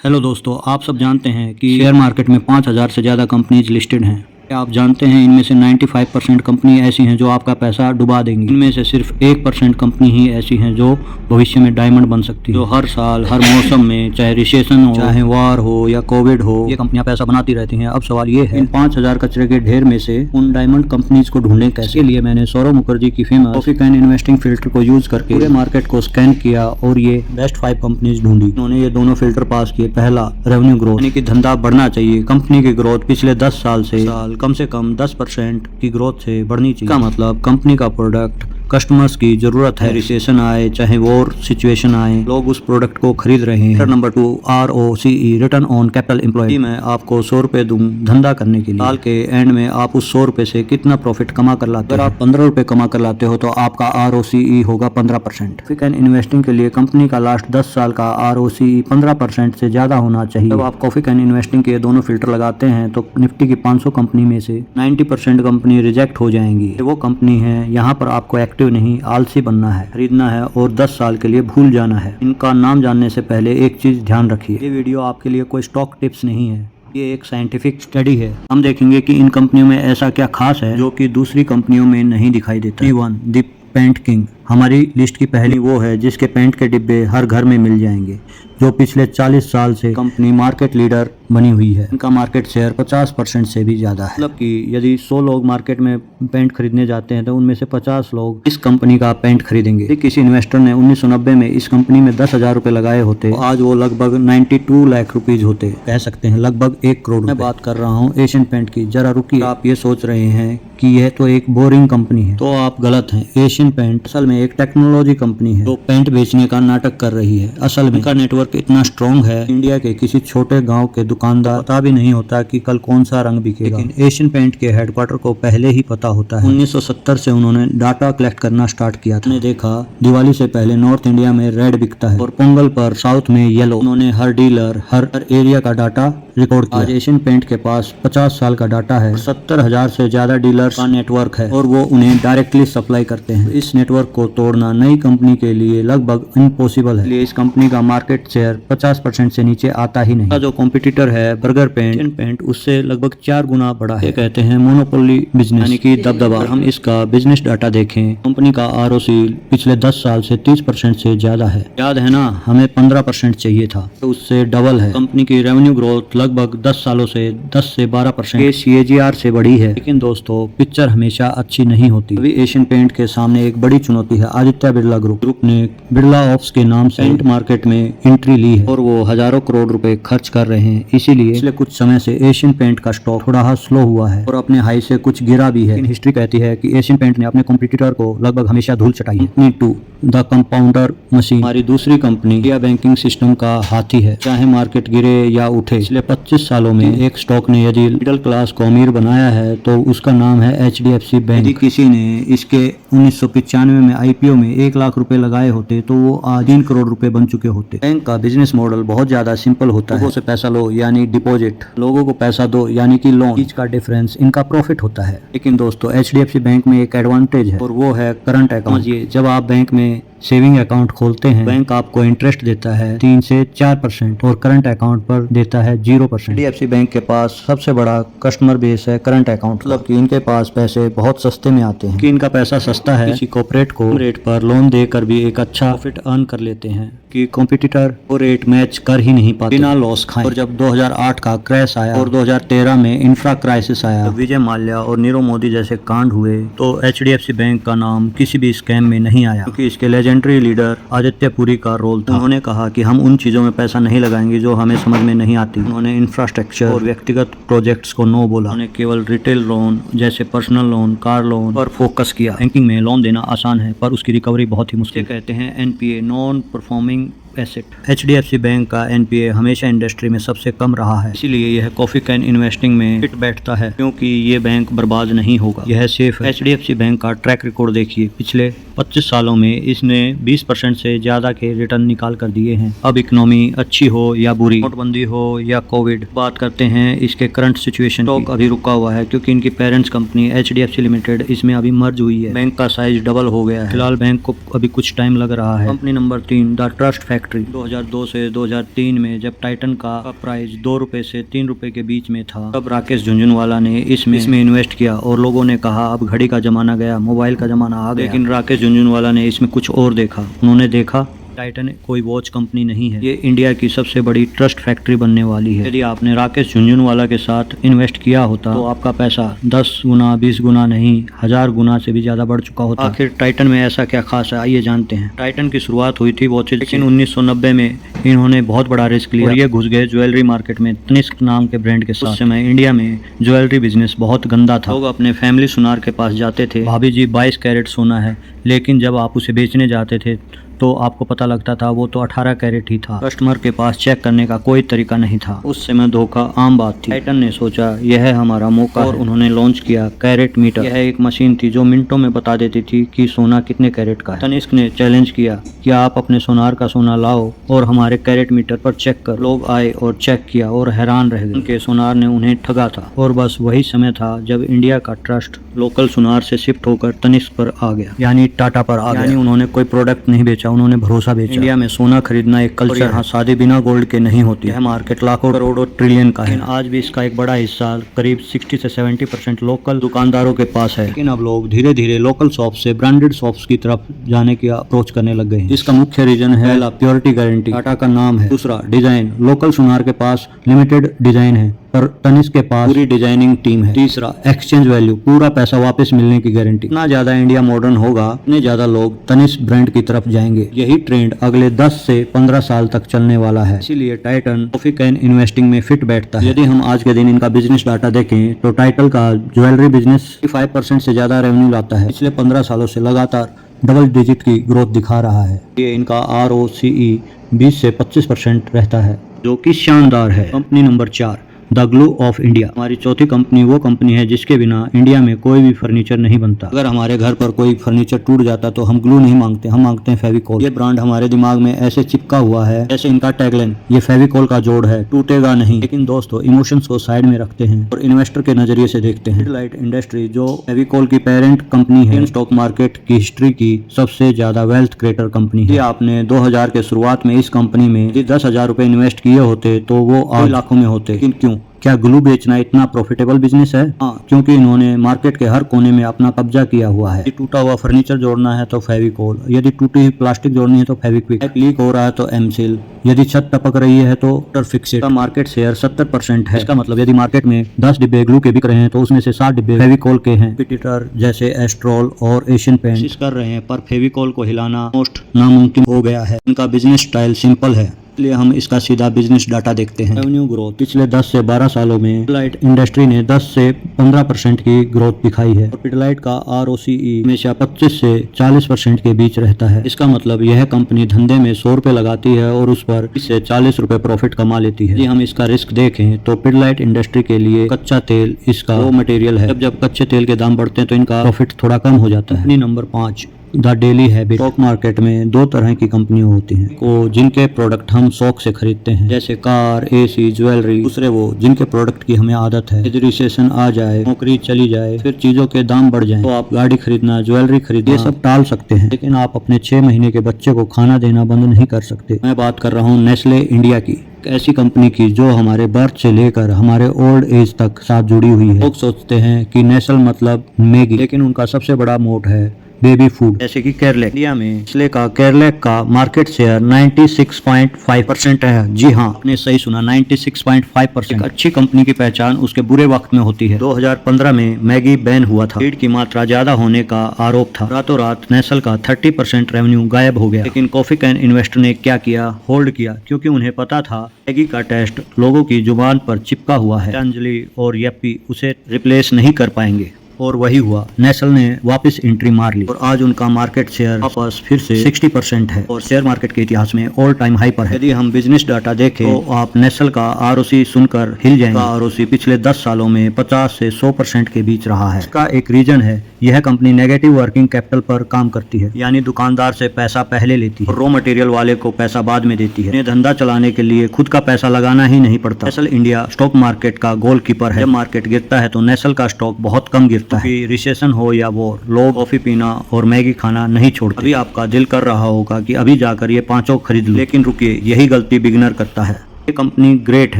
Hello दोस्तों, आप सब जानते हैं कि शेयर मार्केट में 5000 से ज़्यादा कंपनीज लिस्टेड हैं। क्या आप जानते हैं इनमें से 95% कंपनी ऐसी हैं जो आपका पैसा डुबा देंगी। इनमें से सिर्फ 1% कंपनी ही ऐसी हैं जो भविष्य में डायमंड बन सकती है, जो हर साल हर मौसम में, चाहे रिसेशन हो, चाहे वॉर हो या कोविड हो, ये कंपनियां पैसा बनाती रहती हैं। अब सवाल ये है, इन 5000 कचरे के ढेर में से उन डायमंड कंपनीज को ढूंढने कैसे। इसके लिए मैंने सौरभ मुखर्जी की famous coffee can investing filter को यूज करके पूरे मार्केट को स्कैन किया और ये बेस्ट 5 कंपनीज ढूंढी। उन्होंने ये दोनों फिल्टर पास किए। पहला, रेवेन्यू ग्रोथ, यानी कि धंधा बढ़ना चाहिए। कंपनी की ग्रोथ पिछले 10 साल से कम से कम 10% की ग्रोथ से बढ़नी चाहिए। इसका मतलब कंपनी का प्रोडक्ट कस्टमर्स की जरूरत है, रिसेशन आए चाहे वॉर सिचुएशन आए, लोग उस प्रोडक्ट को खरीद रहे हैं। Number 2, ROCE, return on capital employed. मैं आपको 100 रुपए दूं धंधा करने के लिए, साल के एंड में आप उस 100 रुपए से कितना प्रॉफिट कमा कर लाते हो। अगर आप 15 रुपए कमा कर लाते हो तो आपका ROCE होगा 15%। कॉफी कैन इन्वेस्टिंग के लिए कंपनी का लास्ट 10 साल का ROCE 15% से ज्यादा होना चाहिए। जब आप कॉफी कैन इन्वेस्टिंग के दोनों फिल्टर लगाते हैं तो निफ्टी की 500 कंपनी में से 90% कंपनी रिजेक्ट हो जाएंगी। वो कंपनी है, यहाँ पर आपको एक्टिव नहीं, आलसी बनना है, खरीदना है और 10 साल के लिए भूल जाना है। इनका नाम जानने से पहले एक चीज ध्यान रखिए, ये वीडियो आपके लिए कोई स्टॉक टिप्स नहीं है, ये एक साइंटिफिक स्टडी है। हम देखेंगे कि इन कंपनियों में ऐसा क्या खास है जो कि दूसरी कंपनियों में नहीं दिखाई देता। 1, द पेंट किंग। हमारी लिस्ट की पहली वो है जिसके पेंट के डिब्बे हर घर में मिल जाएंगे, जो पिछले 40 साल से कंपनी मार्केट लीडर बनी हुई है। इनका मार्केट शेयर 50% से भी ज्यादा है। मतलब कि यदि 100 लोग मार्केट में पेंट खरीदने जाते हैं तो उनमें से 50 लोग इस कंपनी का पेंट खरीदेंगे। किसी इन्वेस्टर ने 1990 में इस कंपनी में 10,000 रुपए लगाए होते तो आज वो लगभग 92 लाख रुपीज होते, कह सकते हैं लगभग 1 करोड़। मैं बात कर रहा हूँ एशियन पेंट की। जरा रुकिए, आप ये सोच रहे हैं कि यह तो एक बोरिंग कंपनी है, तो आप गलत हैं। एशियन पेंट असल में एक टेक्नोलॉजी कंपनी है जो पेंट बेचने का नाटक कर रही है। असल में इनका नेटवर्क इतना स्ट्रॉन्ग है, इंडिया के किसी छोटे गांव के दुकानदार पता भी नहीं होता कि कल कौन सा रंग बिकेगा, लेकिन एशियन पेंट के हेडक्वार्टर को पहले ही पता होता है। 1970 से उन्होंने डाटा कलेक्ट करना स्टार्ट किया था। उन्होंने देखा दिवाली से पहले नॉर्थ इंडिया में रेड बिकता है और पोंगल पर साउथ में येलो। उन्होंने हर डीलर, हर एरिया का डाटा रिकॉर्ड किया। आज एशियन पेंट के पास 50 साल का डाटा है, 70,000 से ज्यादा डीलर्स का नेटवर्क है और वो उन्हें डायरेक्टली सप्लाई करते हैं। इस नेटवर्क को तोड़ना नई कंपनी के लिए लगभग इम्पॉसिबल है, इसलिए इस कंपनी का मार्केट शेयर 50% से नीचे आता ही नहीं। जो कॉम्पिटिटर है बर्गर पेंट, उससे लगभग 4 गुना बड़ा है। कहते हैं मोनोपोली बिजनेस, यानी कि दबदबा। हम इसका बिजनेस डाटा देखें, कंपनी का ROCE पिछले 10 साल से 30% से ज्यादा है। याद है ना, हमें 15% चाहिए था, तो उससे डबल है। कंपनी की रेवेन्यू ग्रोथ लगभग 10 सालों से 10 से 12% CAGR से बढ़ी है। लेकिन दोस्तों, पिक्चर हमेशा अच्छी नहीं होती। अभी एशियन पेंट के सामने एक बड़ी चुनौती है। आदित्य बिरला ग्रुप ने बिरला ऑप्स के नाम से पेंट मार्केट में एंट्री ली है और वो हजारों करोड़ रुपए खर्च कर रहे हैं। इसीलिए पिछले कुछ समय से एशियन पेंट का स्टॉक थोड़ा स्लो हुआ है और अपने हाई से कुछ गिरा भी है। हिस्ट्री कहती है कि एशियन पेंट ने अपने कॉम्पिटिटर को लगभग हमेशा धूल चटाई है। कंपनी 2, द कंपाउंडर मशीन, हमारी दूसरी कंपनी इंडिया बैंकिंग सिस्टम का हाथी है। चाहे मार्केट गिरे या उठे, पिछले 25 सालों में एक स्टॉक ने यदि मिडिल क्लास को अमीर बनाया है तो उसका नाम है HDFC बैंक। यदि किसी ने इसके 1995 में IPO में 1 लाख रुपए लगाए होते तो वो आज 3 करोड़ रुपए बन चुके होते। बैंक का बिजनेस मॉडल बहुत ज्यादा सिंपल होता है। लोगों से पैसा लो यानी डिपॉजिट, लोगों को पैसा दो यानी कि लोन। बीच का डिफरेंस इनका प्रॉफिट होता है। लेकिन दोस्तों, HDFC बैंक में एक एडवांटेज है और वो है करंट अकाउंट। जब आप बैंक में सेविंग अकाउंट खोलते हैं, बैंक आपको इंटरेस्ट देता है 3 से 4% और करंट अकाउंट पर देता है 0%। HDFC बैंक के पास सबसे बड़ा कस्टमर बेस है करंट अकाउंट, मतलब कि इनके पास पैसे बहुत सस्ते में आते हैं। कि इनका पैसा सस्ता है, किसी कॉर्पोरेट को रेट पर लोन देकर भी एक अच्छा प्रॉफिट अर्न कर लेते हैं कि कॉम्पिटिटर वो रेट मैच कर ही नहीं पाते बिना लॉस खाए। और जब 2008 का क्रैश आया और 2013 में इंफ्रा क्राइसिस आया, विजय माल्या और नीरव मोदी जैसे कांड हुए, तो HDFC बैंक का नाम किसी भी स्कैम में नहीं आया, क्योंकि इसके लेजेंडरी लीडर आदित्य पुरी का रोल था। उन्होंने कहा कि हम उन चीजों में पैसा नहीं लगाएंगे जो हमें समझ में नहीं आती। उन्होंने इंफ्रास्ट्रक्चर और व्यक्तिगत प्रोजेक्ट्स को नो बोला। उन्होंने केवल रिटेल लोन जैसे पर्सनल लोन, कार लोन पर फोकस किया। बैंकिंग में लोन देना आसान है पर उसकी रिकवरी बहुत ही मुश्किल। कहते हैं NPA, non performing asset. HDFC bank का NPA हमेशा इंडस्ट्री में सबसे कम रहा है, इसीलिए यह कॉफी कैन इन्वेस्टिंग में फिट बैठता है, क्योंकि ये बैंक बर्बाद नहीं होगा, यह सेफ है। HDFC बैंक का ट्रैक रिकॉर्ड देखिए, पिछले 25 सालों में इसने 20% से ज्यादा के रिटर्न निकाल कर दिए हैं। अब इकोनॉमी अच्छी हो या बुरी, नोटबंदी हो या कोविड, बात करते हैं इसके करंट सिचुएशन। स्टॉक अभी रुका हुआ है क्योंकि इनकी पेरेंट्स कंपनी HDFC लिमिटेड इसमें अभी मर्ज हुई है। बैंक का साइज डबल हो गया है। फिलहाल बैंक को अभी कुछ टाइम लग रहा है। Company number 3 the trust factory. 2002 से 2003 में जब टाइटन का प्राइस 2 रुपए से 3 रुपए के बीच में था, तब राकेश झुनझुनवाला ने इसमें इन्वेस्ट किया और लोगों ने कहा अब घड़ी का जमाना गया, मोबाइल का जमाना आ गया। लेकिन राकेश झुनझुनवाला ने इसमें कुछ और देखा। उन्होंने देखा टाइटन कोई वॉच कंपनी नहीं है, ये इंडिया की सबसे बड़ी ट्रस्ट फैक्ट्री बनने वाली है। यदि आपने राकेश झुनझुनवाला के साथ इन्वेस्ट किया होता तो आपका पैसा 10 गुना 20 गुना नहीं 1000 गुना से भी ज्यादा बढ़ चुका होता। आखिर टाइटन में ऐसा क्या खास है, आइए जानते हैं। टाइटन की शुरुआत हुई थी वॉचेज, लेकिन 1990 में इन्होंने बहुत बड़ा रिस्क लिया और ये घुस गए ज्वेलरी मार्केट में तनिष्क नाम के ब्रांड के साथ। उस समय इंडिया में ज्वेलरी बिजनेस बहुत गंदा था। लोग अपने फैमिली सुनार के पास जाते थे, भाभी जी 22 कैरेट सोना है, लेकिन जब आप उसे बेचने जाते थे तो आपको पता लगता था वो तो 18 कैरेट ही था। कस्टमर के पास चेक करने का कोई तरीका नहीं था। उस समय धोखा आम बात थी। टाइटन ने सोचा यह है हमारा मौका और उन्होंने लॉन्च किया कैरेट मीटर। यह एक मशीन थी जो मिनटों में बता देती थी कि सोना कितने कैरेट का है। तनिष्क ने चैलेंज किया कि आप अपने सोनार का सोना लाओ और हमारे कैरेट मीटर पर चेक कर। लोग आए और चेक किया और हैरान रह गए। उनके सोनार ने उन्हें ठगा था और बस वही समय था जब इंडिया का ट्रस्ट लोकल सोनार से शिफ्ट होकर तनिष्क पर आ गया, यानी टाटा पर आ गया। यानी उन्होंने कोई प्रोडक्ट नहीं बेचा, उन्होंने भरोसा बेचा। इंडिया में सोना खरीदना एक कल्चर, यहाँ शादी बिना गोल्ड के नहीं होती है। मार्केट लाखों करोड़ों ट्रिलियन का है। आज भी इसका एक बड़ा हिस्सा करीब 60 से 70% लोकल दुकानदारों के पास है। लेकिन अब लोग धीरे धीरे लोकल शॉप से ब्रांडेड शॉप्स की तरफ जाने की अप्रोच करने लग गए हैं। इसका मुख्य रीजन है पहला प्योरिटी गारंटी, टाटा का नाम है। दूसरा डिजाइन, लोकल सोनार के पास लिमिटेड डिजाइन है पर तनिष्क के पास पूरी डिजाइनिंग टीम है। तीसरा एक्सचेंज वैल्यू, पूरा पैसा वापस मिलने की गारंटी। इतना ज्यादा इंडिया मॉडर्न होगा उतने ज्यादा लोग तनिष्क ब्रांड की तरफ जाएंगे। यही ट्रेंड अगले 10 से 15 साल तक चलने वाला है। इसीलिए टाइटन कॉफी कैन इन्वेस्टिंग में फिट बैठता है। यदि हम आज के दिन इनका बिजनेस डाटा देखें तो टाइटन का ज्वेलरी बिजनेस 5% से ज्यादा रेवेन्यू लाता है। पिछले 15 सालों से लगातार डबल डिजिट की ग्रोथ दिखा रहा है। ये इनका ROCE 20 से 25% रहता है, जो कि शानदार है। Company number 4 the glue of India. हमारी चौथी कंपनी वो कंपनी है जिसके बिना इंडिया में कोई भी फर्नीचर नहीं बनता। अगर हमारे घर पर कोई फर्नीचर टूट जाता तो हम ग्लू नहीं मांगते, हम मांगते हैं फेविकोल। ये ब्रांड हमारे दिमाग में ऐसे चिपका हुआ है जैसे इनका टैगलाइन ये फेविकोल का जोड़ है, टूटेगा नहीं। लेकिन दोस्तों इमोशंस को साइड में रखते हैं और इन्वेस्टर के नजरिए से देखते हैं। पिडलाइट इंडस्ट्री जो फेविकोल की पेरेंट कंपनी है, स्टॉक मार्केट की हिस्ट्री की सबसे ज्यादा वेल्थ क्रिएटर कंपनी है। आपने 2000 के शुरुआत में इस कंपनी में यदि 10,000 रुपए इन्वेस्ट किए होते तो वो 8 लाखों में होते। लेकिन क्यों? क्या ग्लू बेचना इतना प्रॉफिटेबल बिजनेस है? हाँ, क्योंकि इन्होंने मार्केट के हर कोने में अपना कब्जा किया हुआ है। यदि टूटा हुआ फर्नीचर जोड़ना है तो फेविकोल, यदि टूटी हुई प्लास्टिक जोड़नी है तो फेविक्विक, लीक हो रहा है तो एमसील, यदि छत टपक रही है तो फिक्सिट। का मार्केट शेयर 70% है। इसका मतलब यदि मार्केट में 10 डिब्बे ग्लू के बिक रहे हैं तो उसमें से 60 डिब्बे फेविकोल के हैं। कंपटीटर जैसे एस्ट्रोल और एशियन पेंट कोशिश कर रहे हैं पर फेविकोल को हिलाना मोस्ट नामुमकिन हो गया है। इनका बिजनेस स्टाइल सिंपल है, इसलिए हम इसका सीधा बिजनेस डाटा देखते हैं। रेवेन्यू ग्रोथ पिछले 10 से 12 सालों में पिडलाइट इंडस्ट्री ने 10 से 15% की ग्रोथ दिखाई है और पिडलाइट का ROCE हमेशा 25 से 40% के बीच रहता है। इसका मतलब यह कंपनी धंधे में 100 रुपए लगाती है और उस पर 30 से 40 रुपए प्रॉफिट कमा लेती है। यदि हम इसका रिस्क देखें तो पिडलाइट इंडस्ट्री के लिए कच्चा तेल इसका रॉ मटेरियल है। जब कच्चे तेल के दाम बढ़ते हैं तो इनका प्रॉफिट थोड़ा कम हो जाता है। Number 5 the daily habit. Stock market में 2 तरह की कंपनियां होती हैं, को जिनके प्रोडक्ट हम शौक से खरीदते हैं जैसे कार, AC, ज्वेलरी। दूसरे वो जिनके प्रोडक्ट की हमें आदत है। यदि रिसेशन आ जाए, नौकरी चली जाए, फिर चीजों के दाम बढ़ जाएं, तो आप गाड़ी खरीदना, ज्वेलरी खरीदना, ये सब टाल सकते हैं। लेकिन आप अपने 6 महीने के बच्चे को खाना देना बंद नहीं कर सकते। मैं बात कर रहा हूँ नेस्ले इंडिया की, ऐसी कंपनी की जो हमारे बर्थ से लेकर हमारे ओल्ड एज तक साथ जुड़ी हुई है। लोग सोचते हैं कि नेस्ल मतलब मैगी, लेकिन उनका सबसे बड़ा मोट है बेबी फूड। जैसे कि केरलैक। इंडिया में नेस्ले का केरलैक का मार्केट शेयर 96.5% है। जी हाँ, आपने सही सुना, 96.5%। अच्छी कंपनी की पहचान उसके बुरे वक्त में होती है। 2015 में मैगी बैन हुआ था। फीड की मात्रा ज्यादा होने का आरोप था। रातों रात नेस्ल का 30% रेवेन्यू गायब हो गया। लेकिन कॉफी कैन इन्वेस्टर ने क्या किया? होल्ड किया, क्योंकि उन्हें पता था मैगी का टेस्ट लोगों की जुबान पर चिपका हुआ है। अंजलि और यप्पी उसे रिप्लेस नहीं कर पाएंगे। और वही हुआ, नेस्ल ने वापस एंट्री मार ली और आज उनका मार्केट शेयर वापस फिर से 60% है और शेयर मार्केट के इतिहास में ऑल टाइम हाई पर है। यदि हम बिजनेस डाटा देखें तो आप नेस्ल का ROCE सुनकर हिल जाएंगे। ROCE पिछले 10 सालों में 50 से 100% के बीच रहा है। इसका एक रीजन है यह कंपनी नेगेटिव वर्किंग कैपिटल पर काम करती है, यानी दुकानदार से पैसा पहले लेती है, रॉ मटेरियल वाले को पैसा बाद में देती है। इन्हें धंधा चलाने के लिए खुद का पैसा लगाना ही नहीं पड़ता। नेस्ल इंडिया स्टॉक मार्केट का गोलकीपर है। जब मार्केट गिरता है तो नेस्ल का स्टॉक बहुत कम गिरता है। रिसेशन हो या वॉर, लोग कॉफी पीना और मैगी खाना नहीं छोड़ते। अभी आपका दिल कर रहा होगा कि अभी जाकर ये पांचों खरीद लो, लेकिन रुकिए, यही गलती बिगिनर करता है। ये कंपनी ग्रेट है,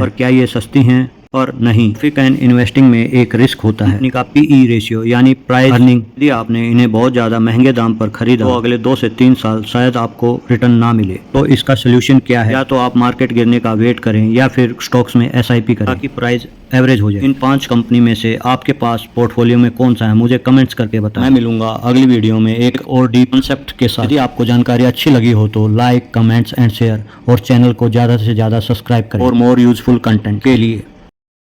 पर क्या ये सस्ती हैं? और नहीं। प्रॉफिट एंड इन्वेस्टिंग में एक रिस्क होता है। इनका पीई रेशियो यानी प्राइस अर्निंग, यदि आपने इन्हें बहुत ज्यादा महंगे दाम पर खरीदा तो अगले 2 से 3 साल शायद आपको रिटर्न ना मिले। तो इसका सोल्यूशन क्या है? या तो आप मार्केट गिरने का वेट करें या फिर स्टॉक्स में SIP करें ताकि प्राइस एवरेज हो जाए। इन 5 कंपनी में से आपके पास पोर्टफोलियो में कौन सा है, मुझे कमेंट्स करके बताएं। मैं मिलूंगा अगली वीडियो में एक और डीप कॉन्सेप्ट के साथ। यदि आपको जानकारी अच्छी लगी हो तो लाइक, कमेंट्स एंड शेयर, और चैनल को ज्यादा से ज्यादा सब्सक्राइब करें और मोर यूजफुल कंटेंट के लिए।